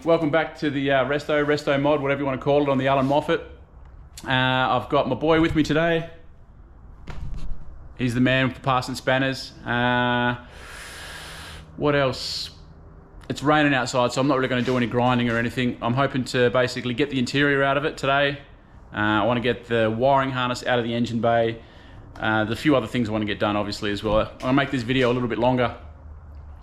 Welcome back to the Resto mod, whatever you want to call it, on the Allan Moffat. I've got my boy with me today. He's the man for passing spanners. What else? It's raining outside, so I'm not really going to do any grinding or anything. I'm hoping to basically get the interior out of it today. I want to get the wiring harness out of the engine bay. There's a few other things I want to get done, obviously, as well. I'm going to make this video a little bit longer.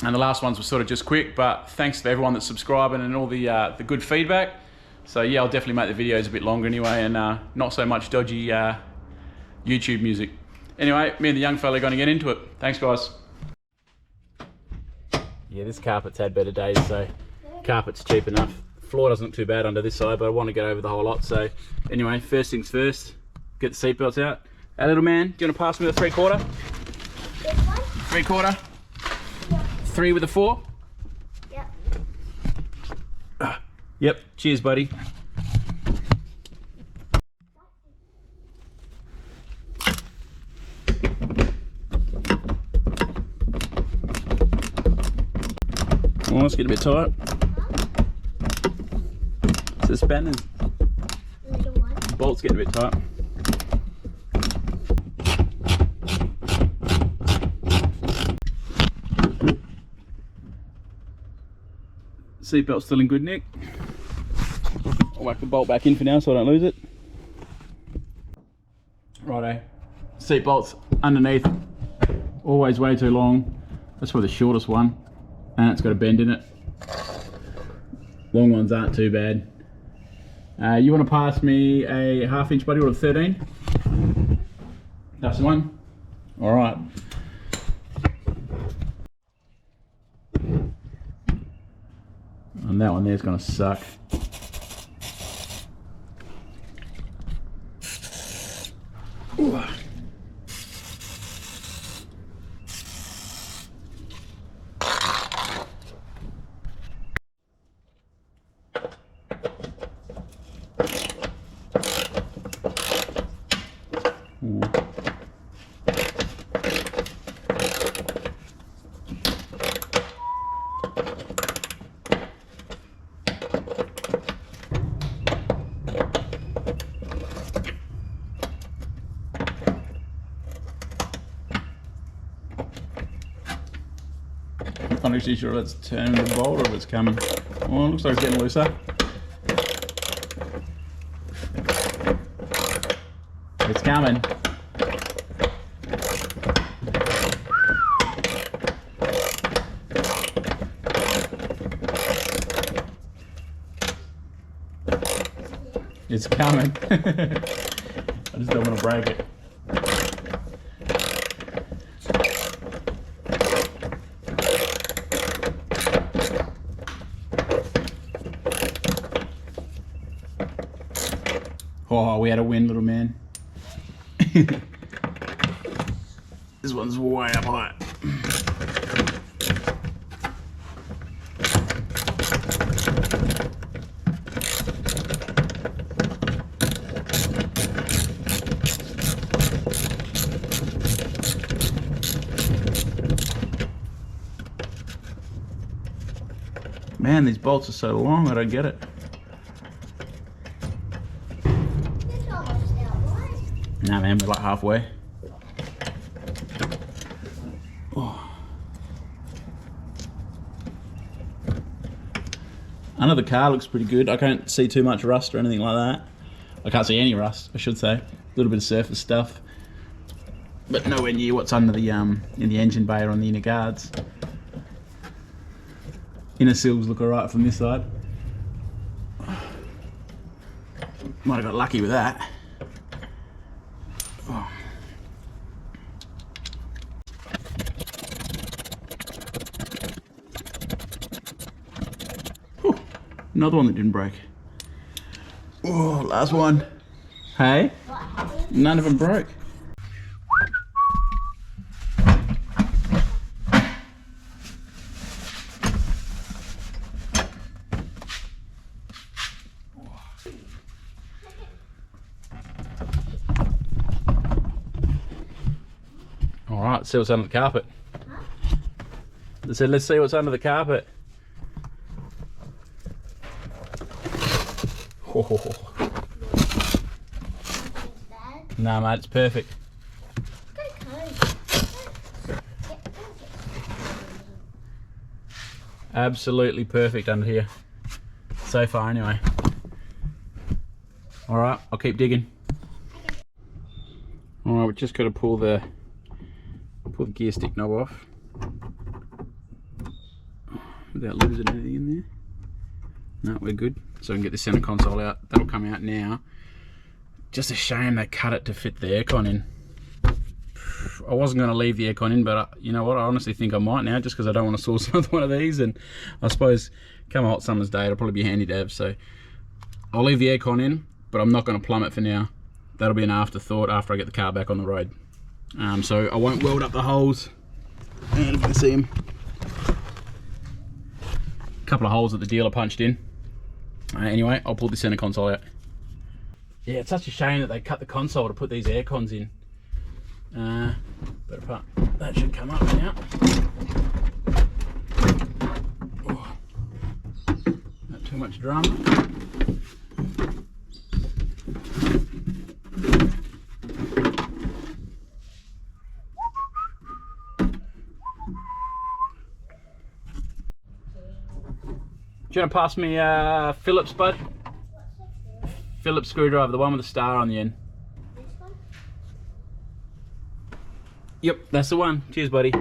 And the last ones were sort of just quick, but thanks to everyone that's subscribing and all the good feedback. So yeah, I'll definitely make the videos a bit longer anyway, and not so much dodgy YouTube music. Anyway, me and the young fella are going to get into it. Thanks, guys. Yeah, this carpet's had better days, so carpet's cheap enough. Floor doesn't look too bad under this side, but I want to get over the whole lot. So anyway, first things first, get the seatbelts out. Hey, little man, do you want to pass me the 3/4? This one? 3/4? Yep. 3 with a 4? Yep. Yep, cheers, buddy. Oh, let's get a bit tight. It's the spanners. Little one. The bolt's getting a bit tight. Seatbelt's still in good nick. I'll whack the bolt back in for now so I don't lose it. Righto. Seatbolt's underneath. Always way too long. That's probably the shortest one. And it's got a bend in it. Long ones aren't too bad. You want to pass me a 1/2 inch, buddy, or a 13? That's the one? Alright. And that one there's gonna suck. Ooh. Ooh. I'm not actually sure if that's turning the bolt or if it's coming. Oh, it looks like it's getting looser. It's coming. It's coming. I just don't want to break it. Oh, we had a win, little man. This one's way up high. Man, these bolts are so long, I don't get it. Nah, man, we're like halfway. Oh. Under the car looks pretty good. I can't see too much rust or anything like that. I can't see any rust, I should say. A little bit of surface stuff, but nowhere near what's under the in the engine bay or on the inner guards. Inner sills look alright from this side. Might have got lucky with that. Oh. Whew. Another one that didn't break. Oh, last one. Hey? None of them broke. Alright, let's see what's under the carpet. I said, let's see what's under the carpet. No, mate, it's perfect. Absolutely perfect under here. So far, anyway. All right, I'll keep digging. All right, we've just got to pull the gear stick knob off without losing anything in there. No, we're good. So we can get the center console out. That'll come out now. Just a shame they cut it to fit the aircon in. I wasn't going to leave the aircon in, but you know what? I honestly think I might now, just because I don't want to source another one of these. And I suppose come a hot summer's day, it'll probably be handy to have. So I'll leave the aircon in, but I'm not going to plumb it for now. That'll be an afterthought after I get the car back on the road. So I won't weld up the holes. And if you can see them, a couple of holes that the dealer punched in. Anyway, I'll pull the center console out. Yeah, it's such a shame that they cut the console to put these air cons in. But apart, that should come up now. Oh, not too much drama. Do you want to pass me Phillips, bud? Phillips screwdriver, the one with the star on the end. This one? Yep, that's the one. Cheers, buddy.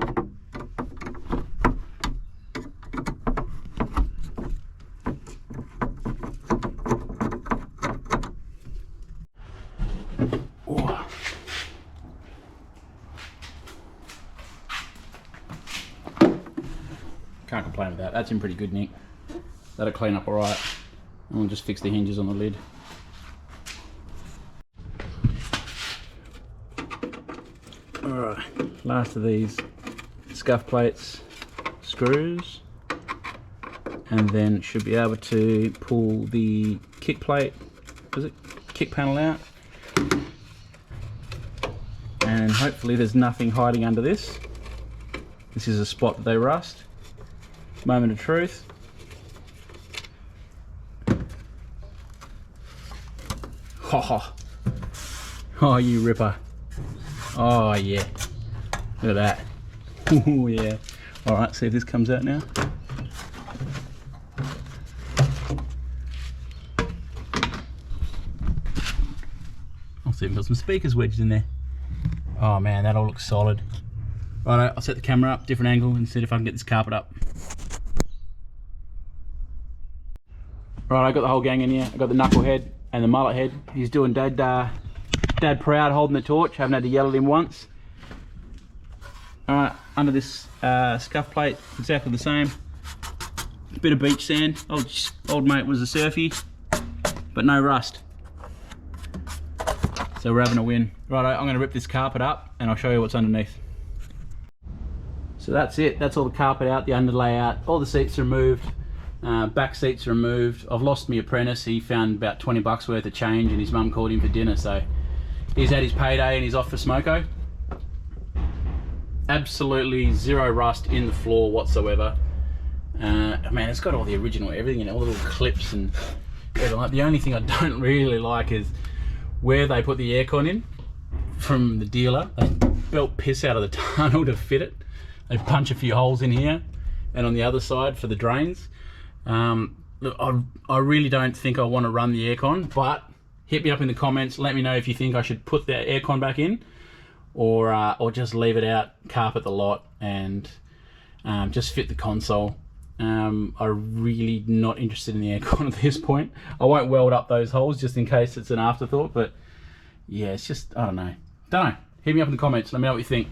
Oh. Can't complain with that. That's in pretty good nick. That'll clean up alright. And we'll just fix the hinges on the lid. Alright, last of these scuff plates, screws, and then should be able to pull the kick plate, kick panel out, and hopefully there's nothing hiding under this. This is a spot that they rust. Moment of truth. Oh, you ripper. Oh yeah, look at that. Oh yeah. All right, see if this comes out now. I'll see if we've got some speakers wedged in there. Oh man, that all looks solid. Right, I'll set the camera up, different angle, and see if I can get this carpet up. Right, I got the whole gang in here. I got the knucklehead and the mullet head. He's doing dad proud, holding the torch. Haven't had to yell at him once. Alright, under this scuff plate, exactly the same. Bit of beach sand. Old mate was a surfy, but no rust. So we're having a win. Right, I'm going to rip this carpet up and I'll show you what's underneath. So that's it. That's all the carpet out, the underlay out. All the seats are removed. Back seats are removed. I've lost my apprentice. He found about 20 bucks worth of change and his mum called him for dinner, so he's had his payday and he's off for smoko. Absolutely zero rust in the floor whatsoever. Man, it's got all the original everything in it, all the little clips and everything. The only thing I don't really like is where they put the aircon in from the dealer. They belt piss out of the tunnel to fit it. They punch a few holes in here and on the other side for the drains. Look, I really don't think I want to run the aircon, but hit me up in the comments. Let me know if you think I should put the aircon back in, or just leave it out, carpet the lot, and just fit the console. I'm really not interested in the aircon at this point. I won't weld up those holes just in case it's an afterthought, but yeah, it's just, I don't know. Hit me up in the comments. Let me know what you think.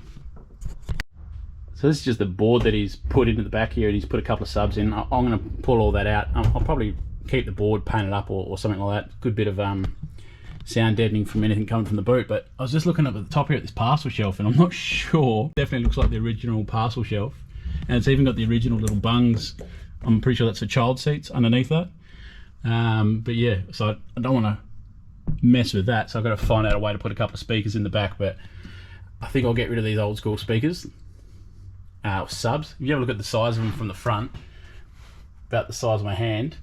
So this is just the board that he's put into the back here, and he's put a couple of subs in. I'm going to pull all that out. I'll probably keep the board painted up or something like that. Good bit of sound deadening from anything coming from the boot. But I was just looking up at the top here at this parcel shelf, and I'm not sure. Definitely looks like the original parcel shelf, and it's even got the original little bungs. I'm pretty sure that's for child seats underneath that. But yeah, so I don't want to mess with that. So I've got to find out a way to put a couple of speakers in the back. But I think I'll get rid of these old school speakers. Subs. If you have a look at the size of them from the front, about the size of my hand,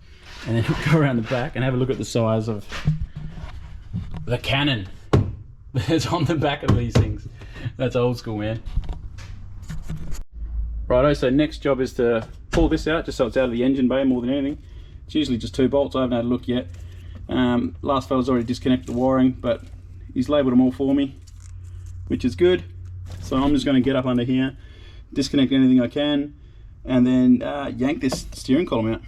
and then go around the back and have a look at the size of the Canon. that's on the back of these things. That's old school, man. Righto, so next job is to pull this out, just so it's out of the engine bay more than anything. It's usually just 2 bolts. I haven't had a look yet. Last fella's already disconnected the wiring, but he's labelled them all for me, which is good. So I'm just going to get up under here, disconnect anything I can, and then yank this steering column out.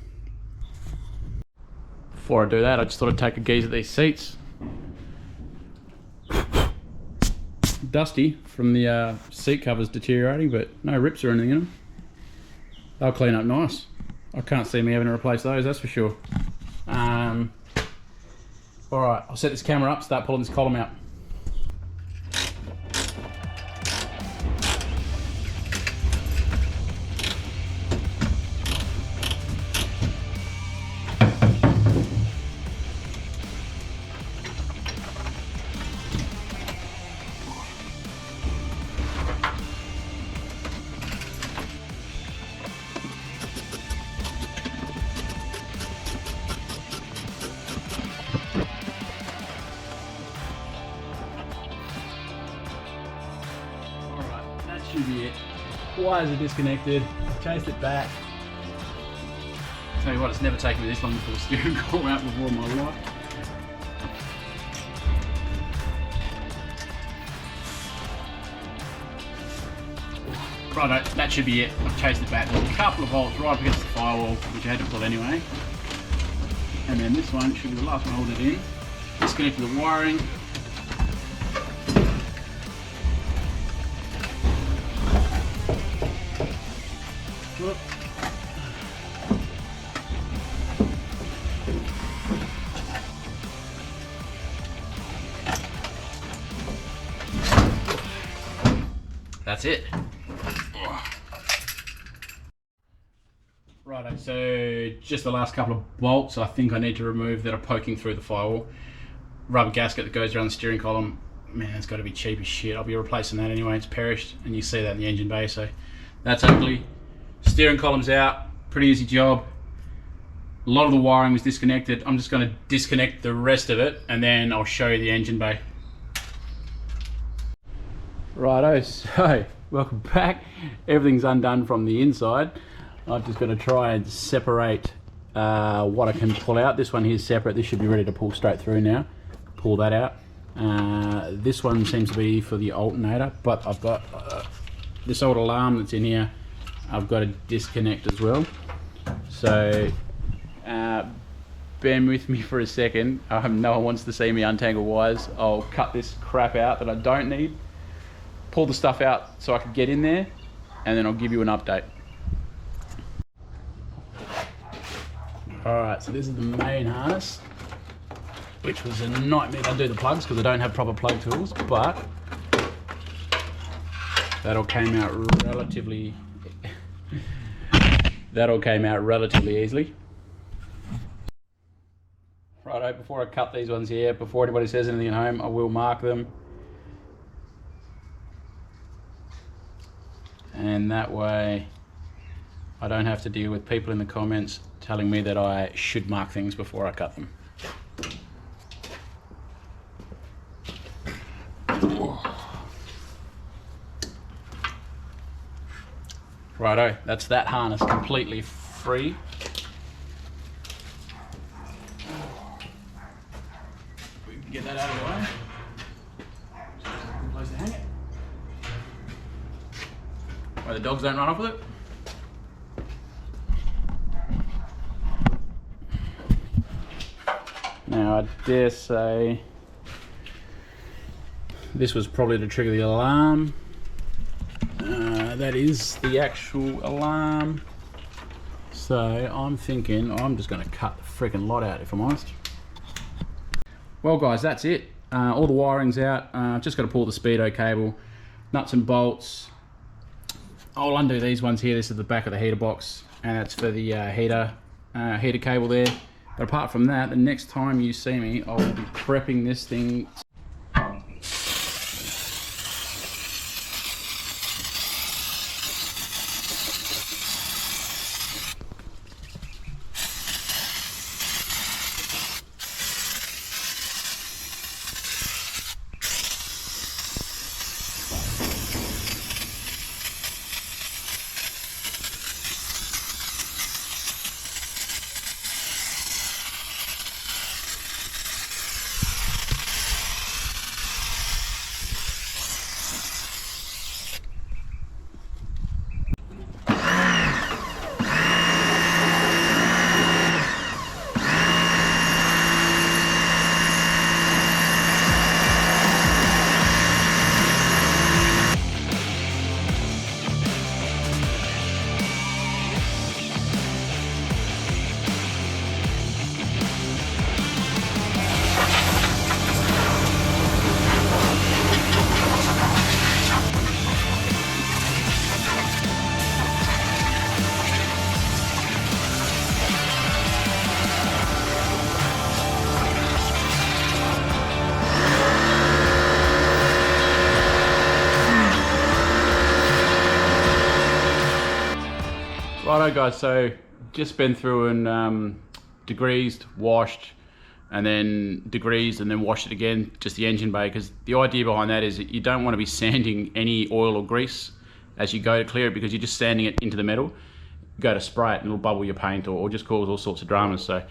Before I do that, I just thought I'd take a gaze at these seats. Dusty from the seat covers deteriorating, but no rips or anything in them. They'll clean up nice. I can't see me having to replace those, that's for sure. Alright, I'll set this camera up, start pulling this column out. Should be it. Wires are disconnected. Chased it back. Tell you what, it's never taken me this long to pull a steering column out before in my life. Righto, that should be it. I've chased it back. There's a couple of bolts right up against the firewall, which I had to pull anyway. And then this one should be the last one holding it in. Disconnected the wiring. That's it. Righto, so just the last couple of bolts I think I need to remove that are poking through the firewall. Rubber gasket that goes around the steering column, man, it's got to be cheap as shit. I'll be replacing that anyway, it's perished, and you see that in the engine bay, so that's ugly. Steering column's out, pretty easy job. A lot of the wiring was disconnected. I'm just going to disconnect the rest of it, and then I'll show you the engine bay. Righto, so welcome back. Everything's undone from the inside. I'm just going to try and separate what I can pull out. This one here is separate. This should be ready to pull straight through now. Pull that out. This one seems to be for the alternator, but I've got this old alarm that's in here. I've got to disconnect as well. So bear with me for a second. No one wants to see me untangle wires. I'll cut this crap out that I don't need, pull the stuff out so I can get in there, and then I'll give you an update. Alright, so this is the main harness, which was a nightmare to undo the plugs because I don't have proper plug tools, but that all came out relatively easily. Righto, before I cut these ones here, before anybody says anything at home, I will mark them. And that way I don't have to deal with people in the comments telling me that I should mark things before I cut them. Righto, that's that harness completely free. We can get that out of the way. Just a good place to hang it. Where the dogs don't run off with it. Now I dare say this was probably to trigger the alarm. That is the actual alarm. So I'm thinking I'm just going to cut the freaking lot out if I'm honest. Well guys, that's it. All the wiring's out. Just got to pull the speedo cable, nuts and bolts. I'll undo these ones here. This is the back of the heater box, and that's for the heater cable there. But apart from that, the next time you see me, I'll be prepping this thing. Righto guys, so just been through and degreased, washed, and then degreased and then washed it again, just the engine bay, because the idea behind that is that you don't want to be sanding any oil or grease as you go to clear it, because you're just sanding it into the metal. You go to spray it and it'll bubble your paint or just cause all sorts of dramas. So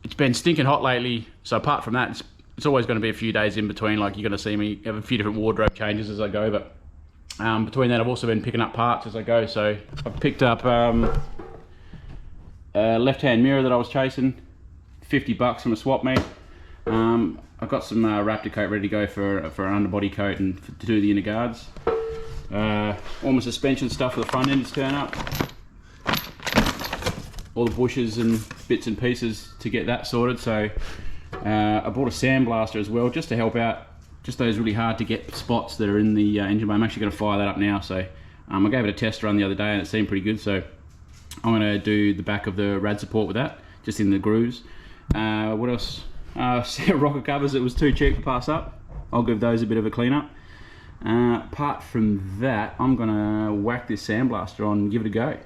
it's been stinking hot lately, so apart from that, it's always going to be a few days in between. Like, you're going to see me have a few different wardrobe changes as I go, but between that I've also been picking up parts as I go. So I've picked up a left-hand mirror that I was chasing, $50 from a swap meet. I've got some Raptor coat ready to go for an underbody coat and to do the inner guards. All my suspension stuff for the front end is turn up. All the bushes and bits and pieces to get that sorted. So I bought a sandblaster as well, just to help out just those really hard to get spots that are in the engine bay. I'm actually going to fire that up now. So I gave it a test run the other day and it seemed pretty good. So I'm going to do the back of the rad support with that, just in the grooves. What else? Rocker covers, it was too cheap to pass up. I'll give those a bit of a clean up. Apart from that, I'm going to whack this sandblaster on and give it a go.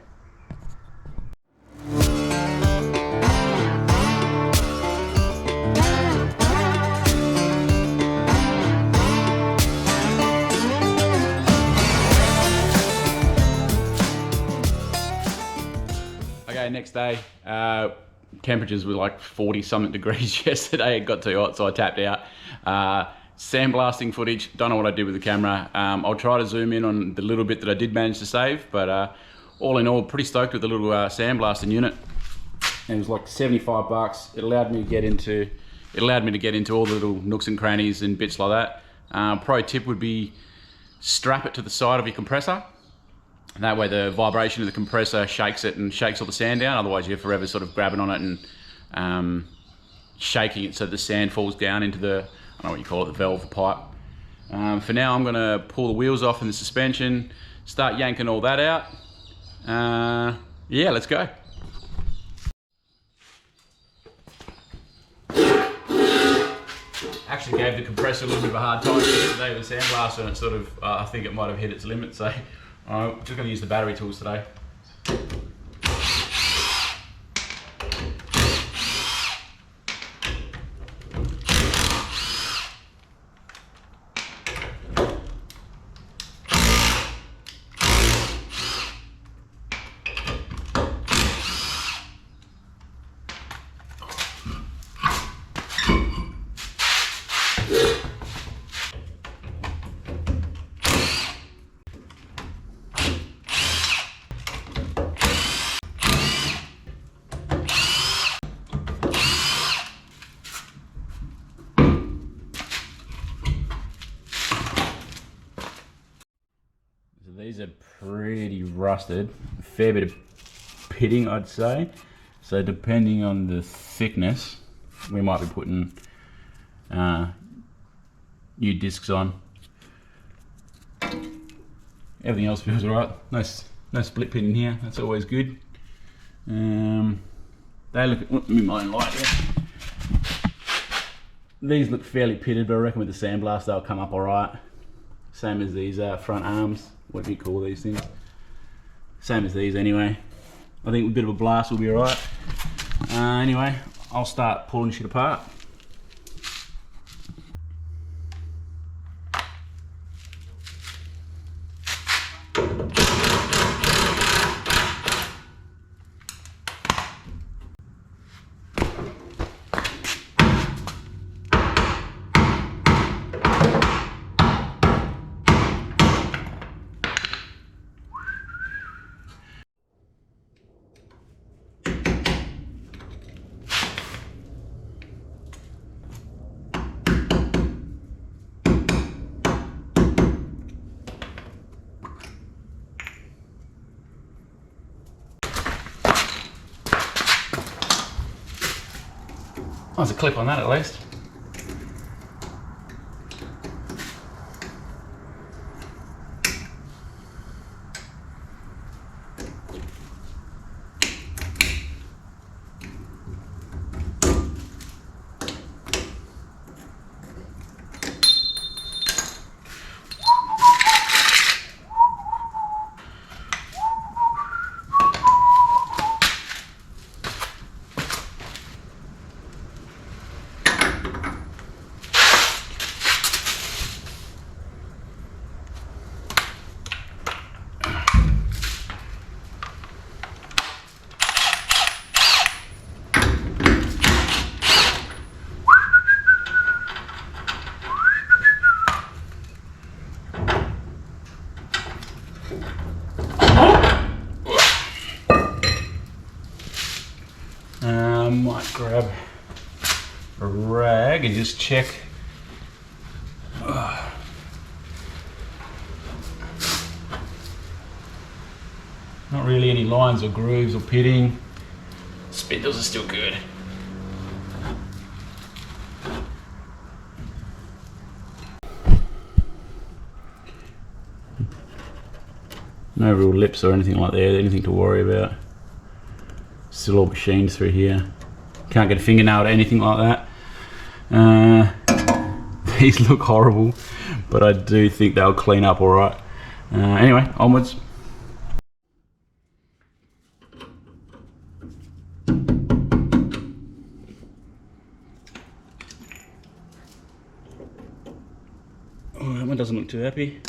Next day, temperatures were like 40 something degrees yesterday. It got too hot, so I tapped out. Sandblasting footage, don't know what I did with the camera. I'll try to zoom in on the little bit that I did manage to save, but all in all, pretty stoked with the little sandblasting unit. It was like $75. It allowed me to get into all the little nooks and crannies and bits like that. Pro tip would be strap it to the side of your compressor. And that way the vibration of the compressor shakes it and shakes all the sand down. Otherwise you're forever sort of grabbing on it and shaking it so the sand falls down into the, I don't know what you call it, the valve pipe. For now I'm going to pull the wheels off and the suspension, start yanking all that out. Yeah, let's go. Actually gave the compressor a little bit of a hard time today with the sandblaster, and it sort of, I think it might have hit its limit. So I'm just going to use the battery tools today. These are pretty rusted, a fair bit of pitting I'd say, so depending on the thickness we might be putting new discs on. Everything else feels alright, no split pin in here, that's always good. They look, let me my own light there. These look fairly pitted, but I reckon with the sandblast they'll come up alright. Same as these front arms. What do you call these things? Same as these anyway. I think a bit of a blast will be alright. Anyway, I'll start pulling shit apart. Oh, there's a clip on that at least. grab a rag and just check. Not really any lines or grooves or pitting. Spindles are still good. No real lips or anything like that, anything to worry about. Still all machined through here. Can't get a fingernail to anything like that. These look horrible, but I do think they'll clean up alright. Anyway, onwards. Oh, that one doesn't look too happy.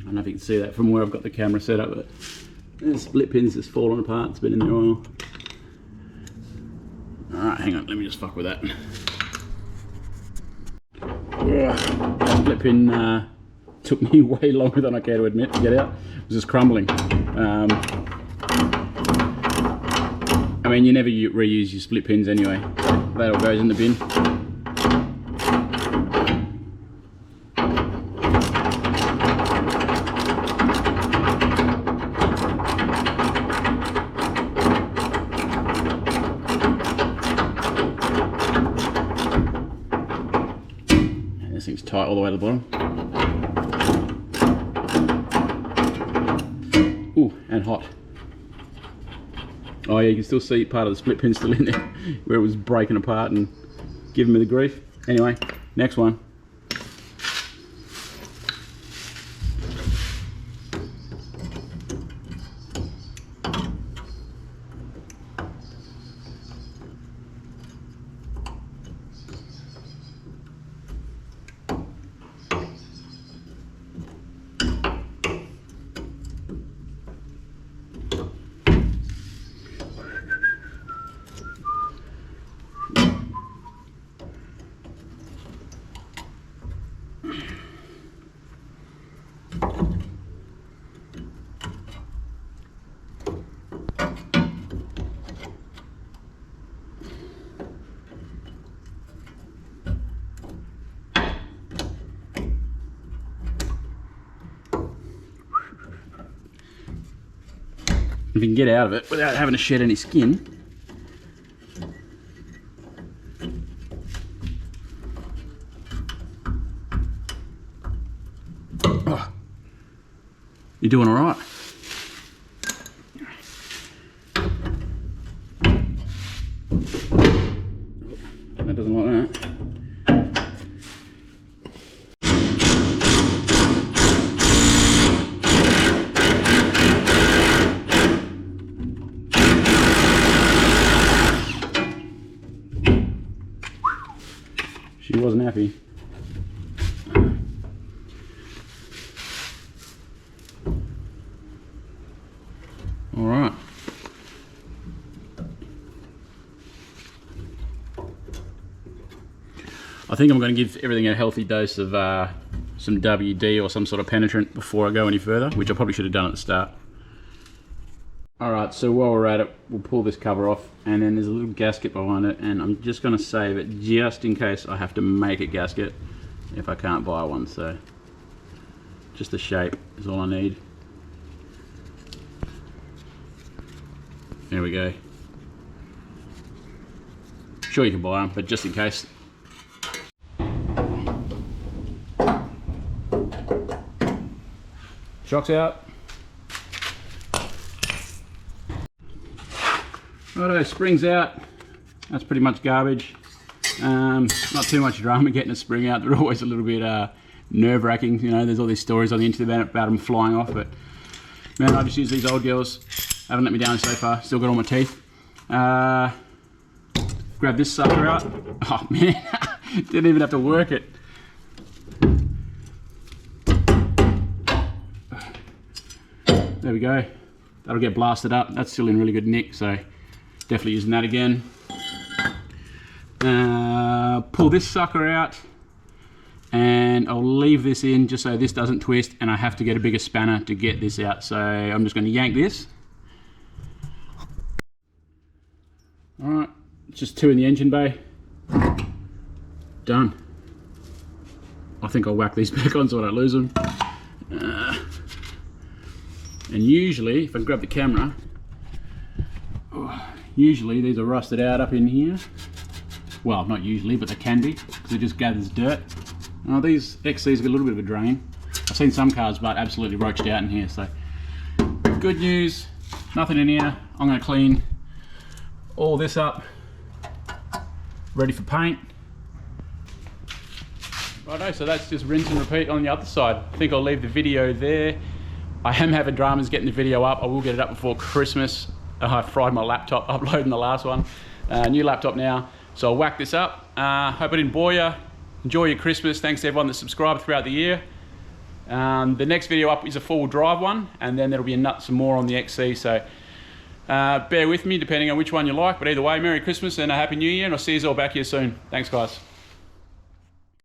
I don't know if you can see that from where I've got the camera set up, but the split pin's just fallen apart. It's been in the oil. Alright, hang on, let me just fuck with that. Split pin took me way longer than I care to admit to get out. It was just crumbling. I mean, you never reuse your split pins anyway. So that all goes in the bin. This thing's tight all the way to the bottom. Ooh, and hot. Oh yeah, you can still see part of the split pin still in there, where it was breaking apart and giving me the grief. Anyway, next one. If you can get out of it without having to shed any skin. Oh, you're doing all right. That doesn't like that. She wasn't happy. All right. I think I'm going to give everything a healthy dose of some WD or some sort of penetrant before I go any further, which I probably should have done at the start. Alright, so while we're at it, we'll pull this cover off, and then there's a little gasket behind it, and I'm just going to save it just in case I have to make a gasket if I can't buy one. So just the shape is all I need. There we go. Sure, you can buy them, but just in case. Shocks out. Righto, springs out. That's pretty much garbage. Not too much drama getting a spring out. They're always a little bit nerve-wracking. You know, there's all these stories on the internet about them flying off, but man, I just use these old girls. Haven't let me down so far. Still got all my teeth. Grab this sucker out. Oh man, didn't even have to work it. there we go. That'll get blasted up. That's still in really good nick, so definitely using that again. Pull this sucker out, and I'll leave this in just so this doesn't twist, and I have to get a bigger spanner to get this out. So I'm just going to yank this. All right, it's just 2 in the engine bay. Done. I think I'll whack these back on so I don't lose them. And usually, if I grab the camera, usually these are rusted out up in here. Well, not usually, but they can be, because it just gathers dirt. Oh, these XCs have got a little bit of a drain. I've seen some cars, but absolutely roached out in here, so. Good news, nothing in here. I'm gonna clean all this up, ready for paint. Righto, so that's just rinse and repeat on the other side. I think I'll leave the video there. I am having dramas getting the video up. I will get it up before Christmas. I fried my laptop uploading the last one. New laptop now. So I'll whack this up. Hope I didn't bore you. Enjoy your Christmas. Thanks to everyone that subscribed throughout the year. The next video up is a 4-wheel drive one, and then there'll be some more on the XC. So bear with me depending on which one you like. But either way, Merry Christmas and a Happy New Year, and I'll see you all back here soon. Thanks, guys.